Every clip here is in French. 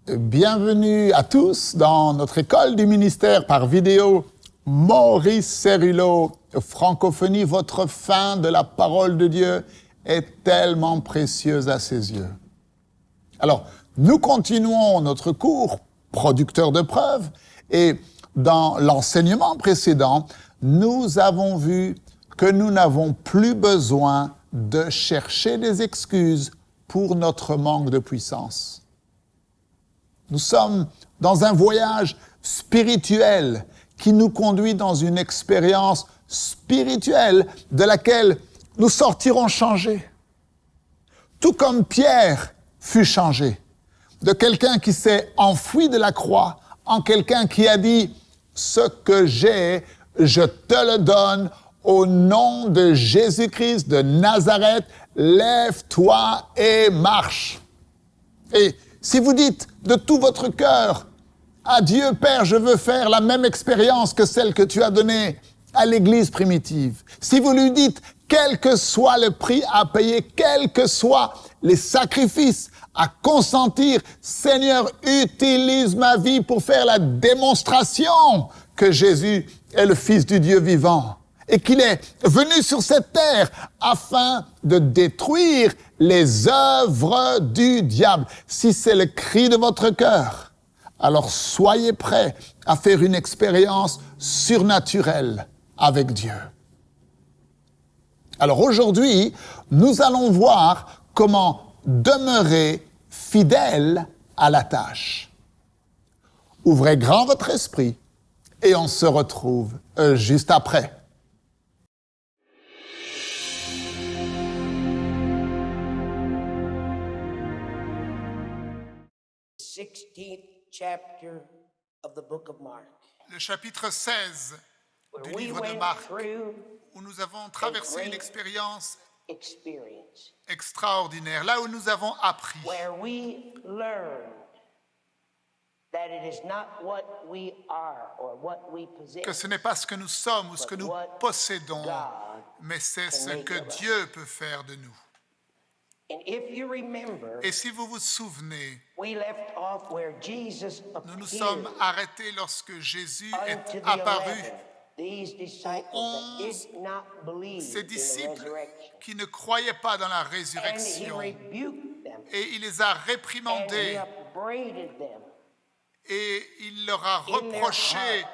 Bienvenue à tous dans notre école du ministère par vidéo. Maurice Cerullo, francophonie, votre fin de la parole de Dieu est tellement précieuse à ses yeux. Alors, nous continuons notre cours producteur de preuves et dans l'enseignement précédent, nous avons vu que nous n'avons plus besoin de chercher des excuses pour notre manque de puissance. Nous sommes dans un voyage spirituel qui nous conduit dans une expérience spirituelle de laquelle nous sortirons changés. Tout comme Pierre fut changé, de quelqu'un qui s'est enfui de la croix en quelqu'un qui a dit « Ce que j'ai, je te le donne au nom de Jésus-Christ de Nazareth, lève-toi et marche. » Et si vous dites de tout votre cœur à Dieu, Père, je veux faire la même expérience que celle que tu as donnée à l'Église primitive. Si vous lui dites, quel que soit le prix à payer, quels que soient les sacrifices à consentir, Seigneur, utilise ma vie pour faire la démonstration que Jésus est le Fils du Dieu vivant et qu'il est venu sur cette terre afin de détruire les œuvres du diable. Si c'est le cri de votre cœur, alors soyez prêts à faire une expérience surnaturelle avec Dieu. Alors aujourd'hui, nous allons voir comment demeurer fidèle à la tâche. Ouvrez grand votre esprit et on se retrouve juste après. 16th chapter of the book of Mark. Le chapitre 16 du livre de Marc, où nous avons traversé une expérience extraordinaire, là où nous avons appris where we learned that it is not what we are or what we possess, que ce n'est pas ce que nous sommes ou ce que nous possédons, mais c'est ce que Dieu peut faire de nous. and if you remember, Et si vous vous souvenez, we left off where Jesus nous nous appeared sommes arrêtés lorsque Jésus unto est the apparu 11, these disciples that did not believe ces in the disciples resurrection, qui ne croyaient pas dans la and he résurrection. rebuked them Et il les a and he réprimandés upbraided them et il leur a in their reproché heart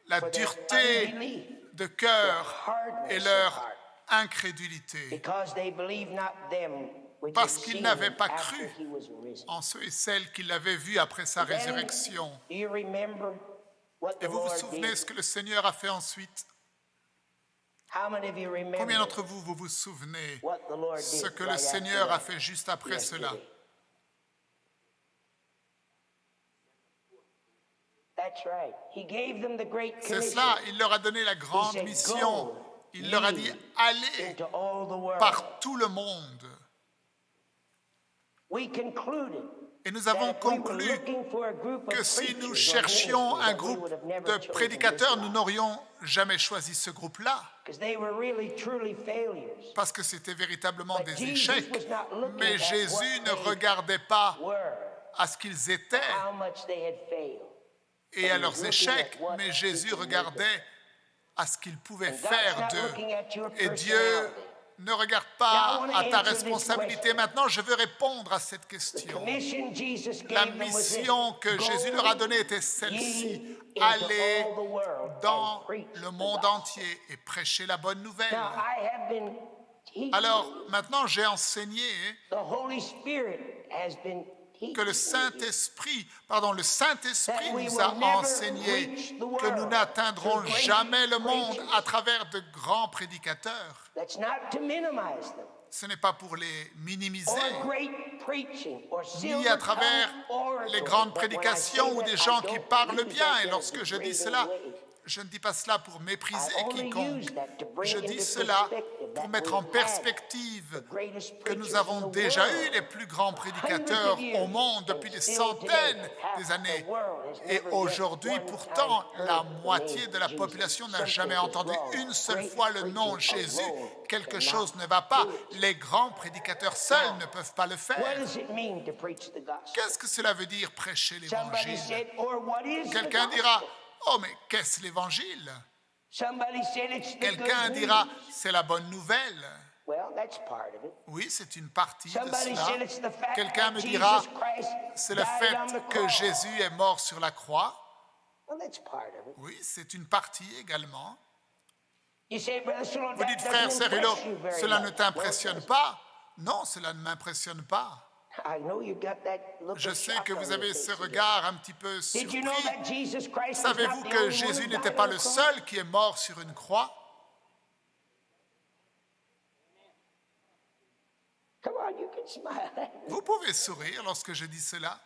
la for their dureté unbelief, de their cœur hardness et of leur heart, incrédulité, because they believed not them which parce had qu'ils seen n'avaient him pas after cru he was risen. en ceux et celles qui l'avaient vu après sa Then, résurrection. do you remember what the Et vous vous Lord souvenez did? ce que le Seigneur a fait ensuite? How many of you remember Combien d'entre vous vous souvenez what the Lord ce did que le right Seigneur after a fait juste après yesterday? cela? That's right. He gave them the great C'est commission. cela, il leur a donné la grande said, mission. "Go, Il leur a dit, ye allez into all the world." par tout le monde. We concluded Et nous avons that if we were conclu looking for a group of que si nous preachers or cherchions ministers, un that we groupe would have never de chosen prédicateurs, this nous lot, n'aurions jamais choisi ce groupe-là, because they were really truly failures. parce que c'était véritablement But des Jesus échecs. was not looking Mais at Jésus what ne they regardait pas were, à ce qu'ils étaient how much they had failed. et à leurs échecs, mais Jésus regardait à ce qu'ils pouvaient And God's faire not d'eux. looking at your Et Dieu personality. ne regarde pas Now, I wanna à ta answer this responsabilité. question. Maintenant, je veux répondre à cette The question. commission Jesus La gave them was this: mission que Go Jésus leur a donnée était celle-ci. ye into Aller all the world dans and preach le the monde gospel. entier et prêcher la bonne nouvelle. Now, I have been teaching. Alors, maintenant, j'ai enseigné The Holy Spirit has been teaching que le me Saint-Esprit That we nous will a never enseigné reach the que nous world n'atteindrons through great jamais le monde preachers. à travers de grands prédicateurs. That's not to minimize them, Ce n'est pas pour les minimiser, or great preaching, or ni à travers silver-tongued les orators. grandes But when I prédications say ou that, des I gens qui don't parlent use bien. that Et as lorsque a je dis great cela, way. je ne dis pas cela pour mépriser I only quiconque. use that to bring Je into dis cela perspective pour mettre en perspective que nous avons déjà eu les plus grands prédicateurs au monde depuis des centaines des années. Et aujourd'hui, pourtant, la moitié de la population n'a jamais entendu une seule fois le nom Jésus. Quelque chose ne va pas. Les grands prédicateurs seuls ne peuvent pas le faire. Qu'est-ce que cela veut dire prêcher l'Évangile? Quelqu'un dira, oh mais qu'est-ce l'Évangile? Quelqu'un dira, c'est la bonne nouvelle. Oui, c'est une partie de cela. Quelqu'un me dira, c'est le fait que Jésus est mort sur la croix. Oui, c'est une partie également. Vous dites, frère Cerullo, cela ne t'impressionne pas? Non, cela ne m'impressionne pas. Je sais que vous avez ce regard un petit peu surpris. Savez-vous que Jésus n'était pas le seul qui est mort sur une croix? Vous pouvez sourire lorsque je dis cela.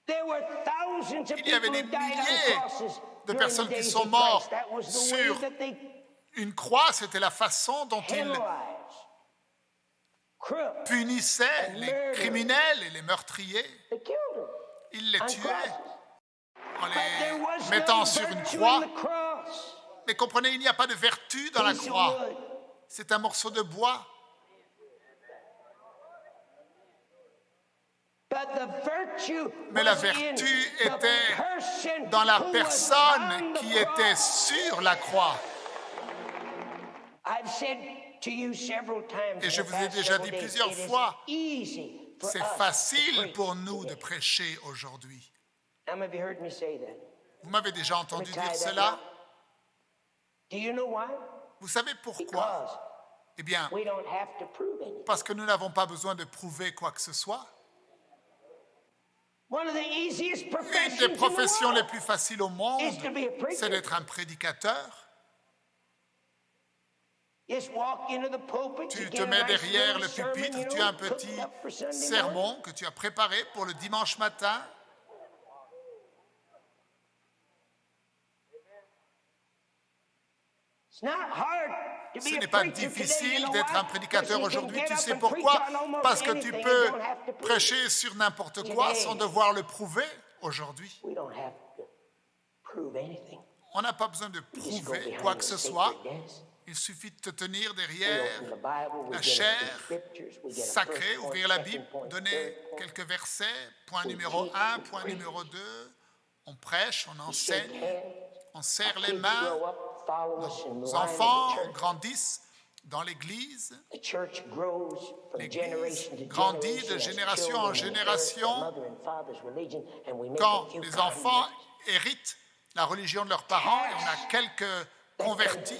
Il y avait des milliers de personnes qui sont mortes sur une croix. C'était la façon dont ils punissaient les criminels et les meurtriers. Ils les tuaient en les mettant sur une croix. Mais comprenez, il n'y a pas de vertu dans la croix. C'est un morceau de bois. Mais la vertu était dans la personne qui était sur la croix. Et je vous ai déjà dit plusieurs fois, c'est facile pour nous de prêcher aujourd'hui. Vous m'avez déjà entendu dire cela? Vous savez pourquoi? Eh bien, parce que nous n'avons pas besoin de prouver quoi que ce soit. Une des professions les plus faciles au monde, c'est d'être un prédicateur. Tu te mets derrière le pupitre, tu as un petit sermon que tu as préparé pour le dimanche matin. Ce n'est pas difficile d'être un prédicateur aujourd'hui. Tu sais pourquoi? Parce que tu peux prêcher sur n'importe quoi sans devoir le prouver aujourd'hui. On n'a pas besoin de prouver quoi que ce soit. Il suffit de te tenir derrière la chaire sacrée, ouvrir la Bible, donner quelques versets, point numéro 1, point numéro 2. On prêche, on enseigne, on serre les mains. Nos enfants grandissent dans l'Église. L'Église grandit de génération en génération. Quand les enfants héritent la religion de leurs parents, et on a quelques convertis.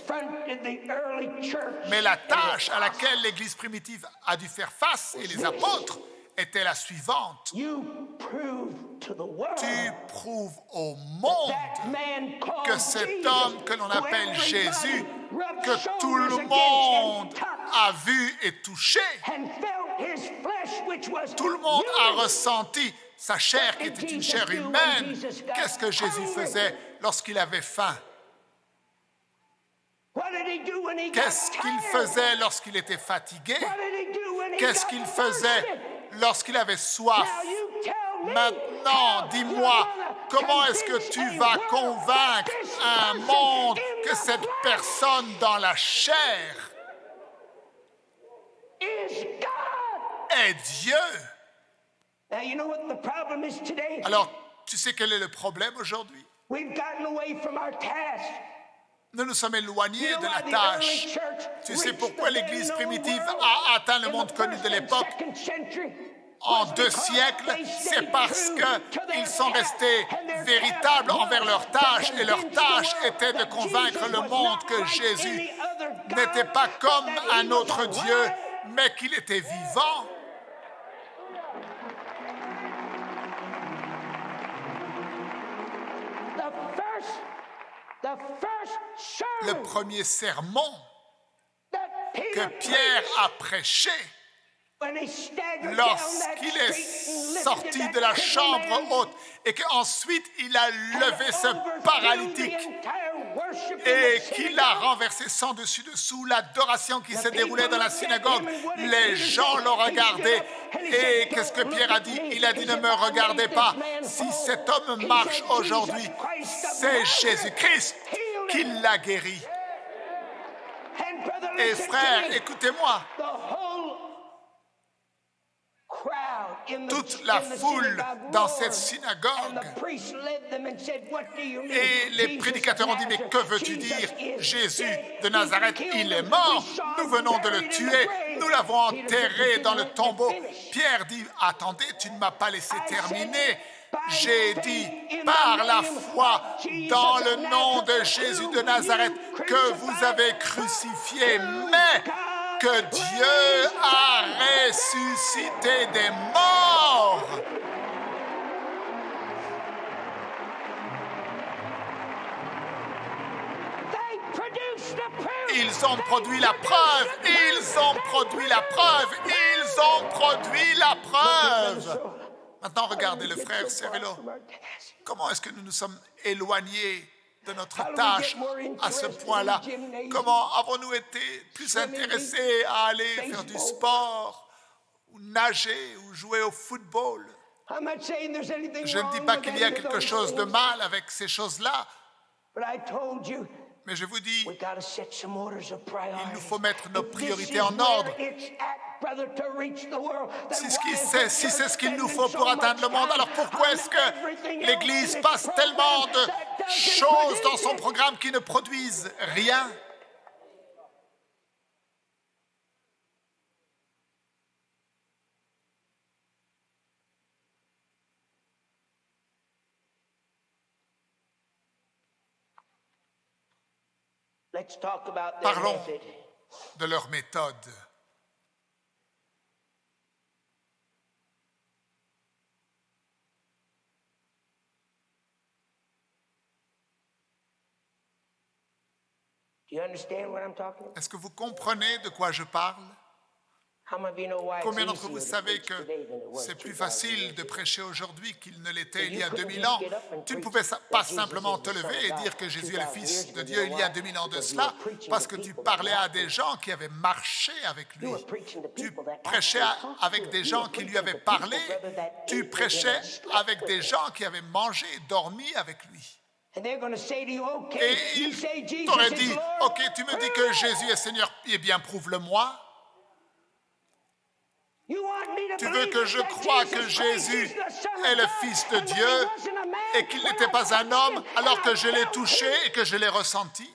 Mais la tâche à laquelle l'Église primitive a dû faire face, et les apôtres, était la suivante. Tu prouves au monde que cet homme que l'on appelle Jésus, que tout le monde a vu et touché, tout le monde a ressenti sa chair qui était une chair humaine. Qu'est-ce que Jésus faisait lorsqu'il avait faim? Qu'est-ce qu'il faisait lorsqu'il était fatigué? Qu'est-ce qu'il faisait lorsqu'il avait soif? Maintenant, dis-moi, comment est-ce que tu vas convaincre un monde que cette personne dans la chair est Dieu? Alors, tu sais quel est le problème aujourd'hui? Nous nous sommes éloignés de la tâche. Tu sais pourquoi l'Église primitive a atteint le monde connu de l'époque en 2 siècles? C'est parce qu'ils sont restés véritables envers leur tâche, et leur tâche était de convaincre le monde que Jésus n'était pas comme un autre Dieu, mais qu'il était vivant. Le premier sermon que Pierre a prêché lorsqu'il est sorti de la chambre haute et qu'ensuite il a levé ce paralytique et qu'il a renversé sans dessus-dessous l'adoration qui se déroulait dans la synagogue, les gens l'ont regardé. Et qu'est-ce que Pierre a dit? Il a dit: ne me regardez pas. Si cet homme marche aujourd'hui, c'est Jésus-Christ qui l'a guéri. Et frères, écoutez-moi, toute la foule dans cette synagogue, et les prédicateurs ont dit: mais que veux-tu dire? Jésus de Nazareth, il est mort, nous venons de le tuer, nous l'avons enterré dans le tombeau. Pierre dit: attendez, tu ne m'as pas laissé terminer. J'ai dit par la foi dans le nom de Jésus de Nazareth que vous avez crucifié, mais que Dieu a ressuscité des morts. Ils ont produit la preuve, ils ont produit la preuve, ils ont produit la preuve. Maintenant, regardez le frère Cerullo. Comment est-ce que nous nous sommes éloignés de notre tâche à ce point-là? Comment avons-nous été plus intéressés à aller faire du sport, ou nager, ou jouer au football? Je ne dis pas qu'il y a quelque chose de mal avec ces choses-là, mais je vous dis, il nous faut mettre nos priorités en ordre. Si c'est ce qu'il nous faut pour atteindre le monde, alors pourquoi est-ce que l'Église passe tellement de choses dans son programme qui ne produisent rien? Parlons de leur méthode. Est-ce que vous comprenez de quoi je parle? Combien d'entre vous savez que c'est plus facile de prêcher aujourd'hui qu'il ne l'était il y a 2000 ans? Tu ne pouvais pas simplement te lever et dire que Jésus est le Fils de Dieu il y a 2000 ans de cela, parce que tu parlais à des gens qui avaient marché avec lui. Tu prêchais avec des gens qui lui avaient parlé. Tu prêchais avec des gens qui avaient mangé et dormi avec lui. Et ils t'auraient dit: ok, tu me dis que Jésus est Seigneur, eh bien prouve-le-moi. Tu veux que je croie que Jésus est le Fils de Dieu et qu'il n'était pas un homme alors que je l'ai touché et que je l'ai ressenti?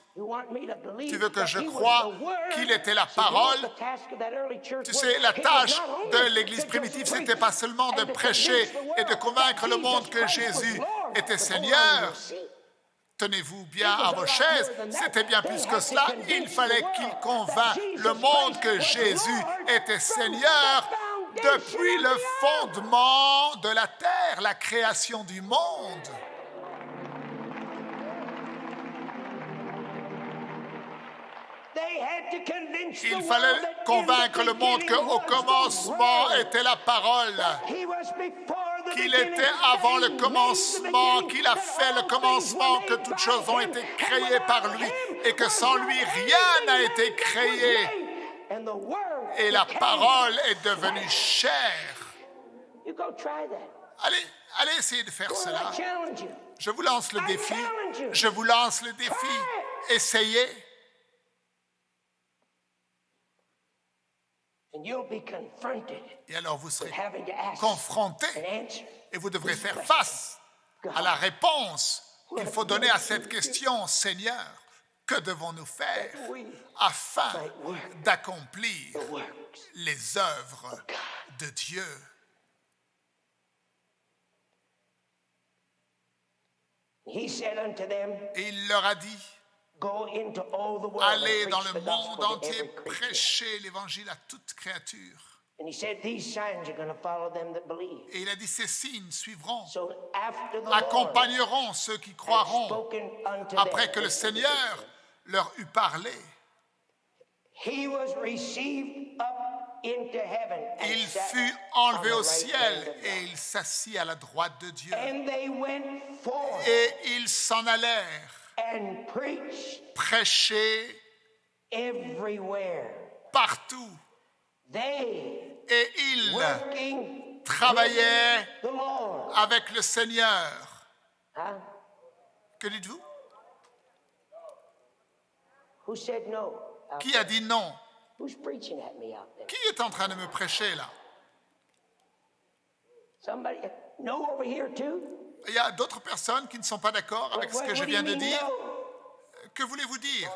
Tu veux que je croie qu'il était la parole? Tu sais, la tâche de l'Église primitive, ce n'était pas seulement de prêcher et de convaincre le monde que Jésus était Seigneur. Tenez-vous bien à vos chaises, c'était bien plus que cela. Il fallait qu'il convainque le monde que Jésus était Seigneur depuis le fondement de la terre, la création du monde. Il fallait convaincre le monde qu'au commencement était la parole, qu'il était avant le commencement, qu'il a fait le commencement, que toutes choses ont été créées par lui et que sans lui, rien n'a été créé. Et la parole est devenue chair. Allez essayer de faire cela. Je vous lance le défi. Je vous lance le défi. Essayez. Et alors vous serez confronté et vous devrez faire face à la réponse qu'il faut donner à cette question: Seigneur, que devons-nous faire afin d'accomplir les œuvres de Dieu? Et il leur a dit: allez dans le monde entier, prêchez l'évangile à toute créature. Et il a dit: ces signes suivront, accompagneront ceux qui croiront. Après que le Seigneur leur eut parlé, into heaven and il sat fut on enlevé the au right ciel hand of et God. il s'assit à la droite de Dieu. And they went forth Et ils s'en allèrent and preached prêcher everywhere. partout. They Et ils working travaillaient with the Lord. avec le Seigneur. Huh? Que dites-vous? Who said no? Out Qui there? a dit non? Who's preaching at me out there? Qui est en train de me prêcher là? Somebody? No over here too? Il y a d'autres personnes qui ne sont pas d'accord avec ce que je What do viens you de mean dire. no? Que voulez-vous dire?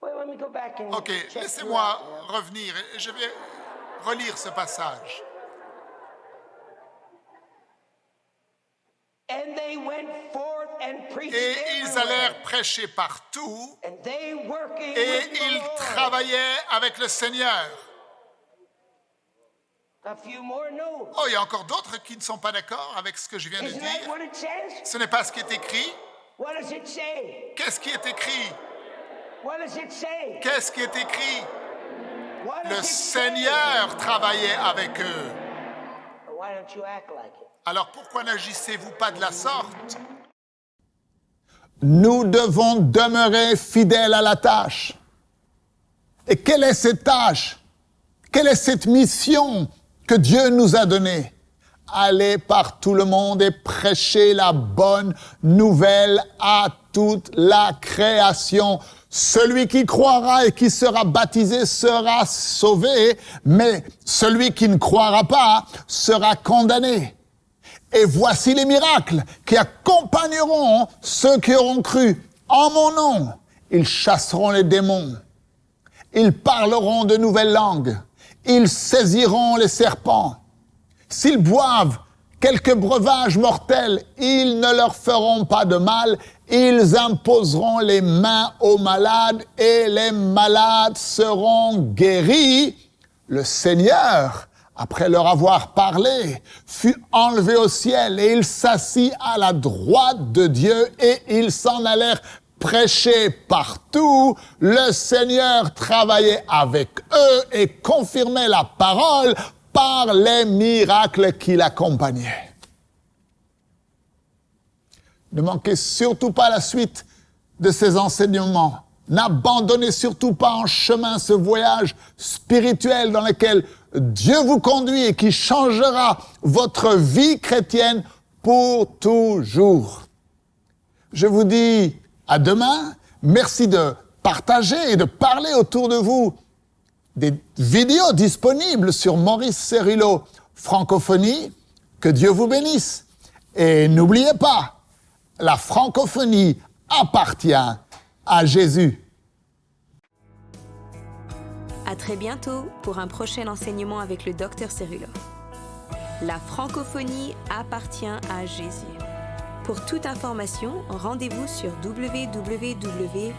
Well, let me go back and Ok, check you laissez-moi out now. revenir et je vais relire ce passage. And they went forth and preached Et ils everywhere. allèrent prêcher partout And they working et with the ils Lord. travaillaient avec le Seigneur. A few more no. Oh, il y a encore d'autres qui ne sont pas d'accord avec ce que je viens de Isn't that dire. what it says? Ce n'est pas ce qui est écrit. What does it say? Qu'est-ce qui est écrit? What does it say? Qu'est-ce qui est écrit? What Le does it Seigneur travaillait avec eux. say? Why don't you act like it? Alors pourquoi n'agissez-vous pas de la sorte? Nous devons demeurer fidèles à la tâche. Et quelle est cette tâche? Quelle est cette mission que Dieu nous a donnée? Aller par tout le monde et prêcher la bonne nouvelle à toute la création. Celui qui croira et qui sera baptisé sera sauvé, mais celui qui ne croira pas sera condamné. Et voici les miracles qui accompagneront ceux qui auront cru. En mon nom, ils chasseront les démons. Ils parleront de nouvelles langues. Ils saisiront les serpents. S'ils boivent quelques breuvages mortels, ils ne leur feront pas de mal. Ils imposeront les mains aux malades et les malades seront guéris. Le Seigneur, après leur avoir parlé, fut enlevé au ciel et il s'assit à la droite de Dieu et ils s'en allèrent prêcher partout. Le Seigneur travaillait avec eux et confirmait la parole par les miracles qui l'accompagnaient. Ne manquez surtout pas la suite de ces enseignements. N'abandonnez surtout pas en chemin ce voyage spirituel dans lequel Dieu vous conduit et qui changera votre vie chrétienne pour toujours. Je vous dis à demain. Merci de partager et de parler autour de vous des vidéos disponibles sur Maurice Cerullo Francophonie. Que Dieu vous bénisse. Et n'oubliez pas, la francophonie appartient à Jésus. À très bientôt pour un prochain enseignement avec le Dr Cerullo. La francophonie appartient à Jésus. Pour toute information, rendez-vous sur www.mcwe.fr.